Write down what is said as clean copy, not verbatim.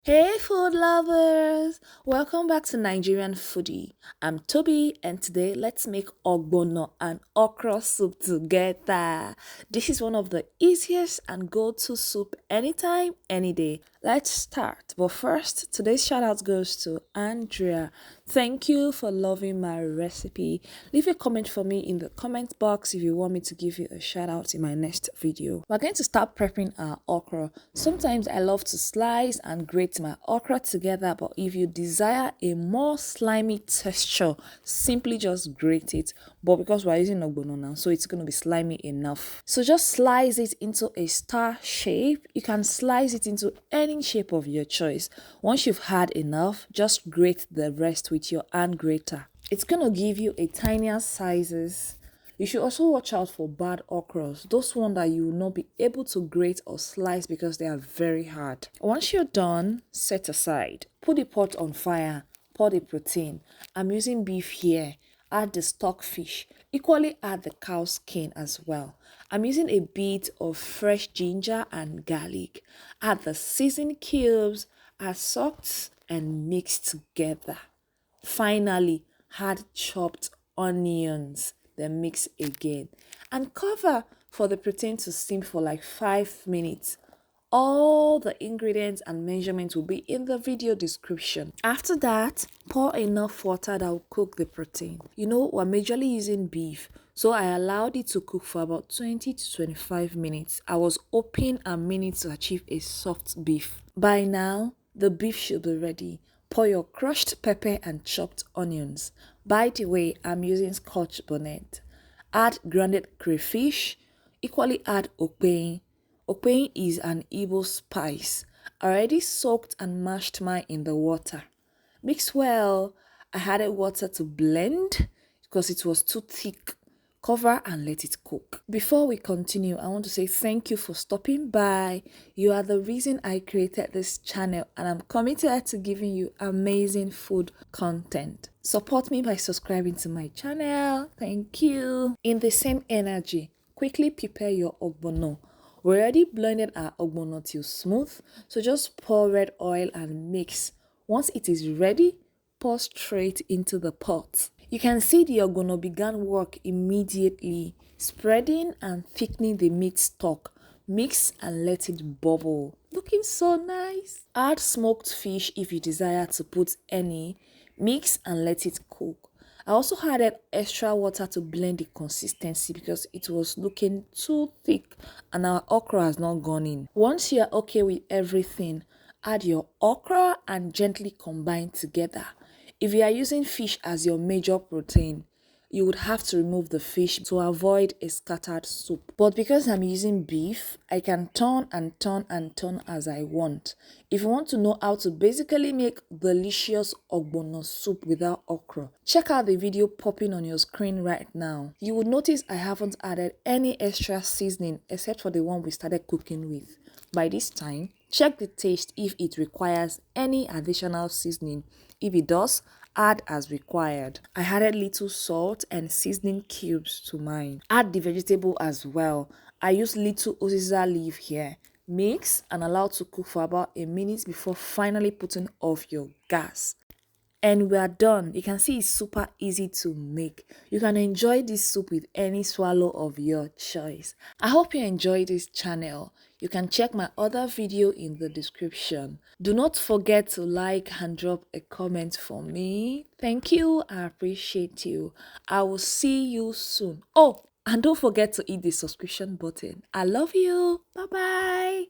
Hey food lovers! Welcome back to Nigerian Foodie. I'm Toby and today let's make ogbono and okra soup together. This is one of the easiest and go-to soup anytime, any day. Let's start. But first, today's shout out goes to Andrea. Thank you for loving my recipe. Leave a comment for me in the comment box if you want me to give you a shout out in my next video. We're going to start prepping our okra. Sometimes I love to slice and grate my okra together, but if you desire a more slimy texture, simply just grate it. But because we're using ogbono now, so it's going to be slimy enough. So just slice it into a star shape. You can slice it into any shape of your choice. Once you've had enough, just grate the rest with your hand grater. It's going to give you a tinier sizes. You should also watch out for bad okras, those ones that you will not be able to grate or slice because they are very hard. Once you're done, set aside. Put the pot on fire, pour the protein. I'm using beef here. Add the stock fish. Equally add the cow skin as well. I'm using a bit of fresh ginger and garlic. Add the seasoned cubes, add salt and mix together. Finally, add chopped onions, then mix again. And cover for the protein to steam for like 5 minutes. All the ingredients and measurements will be in the video description. After that, pour enough water that will cook the protein. You know, we're majorly using beef, so I allowed it to cook for about 20 to 25 minutes. I was hoping a minute to achieve a soft beef. By now, the beef should be ready. Pour your crushed pepper and chopped onions. By the way, I'm using Scotch bonnet. Add grounded crayfish. Equally add Okpeye. Okpeye is an Igbo spice. I already soaked and mashed mine in the water. Mix well. I added water to blend because it was too thick. Cover and let it cook. Before we continue, I want to say thank you for stopping by. You are the reason I created this channel and I'm committed to giving you amazing food content. Support me by subscribing to my channel. Thank you. In the same energy, quickly prepare your ogbono. We already blended our ogbono till smooth, so just pour red oil and mix. Once it is ready, pour straight into the pot. You can see the ogbono began work immediately, spreading and thickening the meat stock. Mix and let it bubble. Looking so nice. Add smoked fish if you desire to put any. Mix and let it cook. I also added extra water to blend the consistency because it was looking too thick and our okra has not gone in. Once you are okay with everything, add your okra and gently combine together. If you are using fish as your major protein, you would have to remove the fish to avoid a scattered soup. But because I'm using beef, I can turn and turn and turn as I want. If you want to know how to basically make delicious ogbono soup without okra, check out the video popping on your screen right now. You would notice I haven't added any extra seasoning except for the one we started cooking with. By this time, check the taste if it requires any additional seasoning. If it does, add as required. I added little salt and seasoning cubes to mine. Add the vegetable as well. I use little Uziza leaf here. Mix and allow to cook for about a minute before finally putting off your gas. And we are done. You can see it's super easy to make. You can enjoy this soup with any swallow of your choice. I hope you enjoy this channel. You can check my other video in the description. Do not forget to like and drop a comment for me. Thank you. I appreciate you. I will see you soon. Oh, and don't forget to hit the subscription button. I love you. Bye-bye.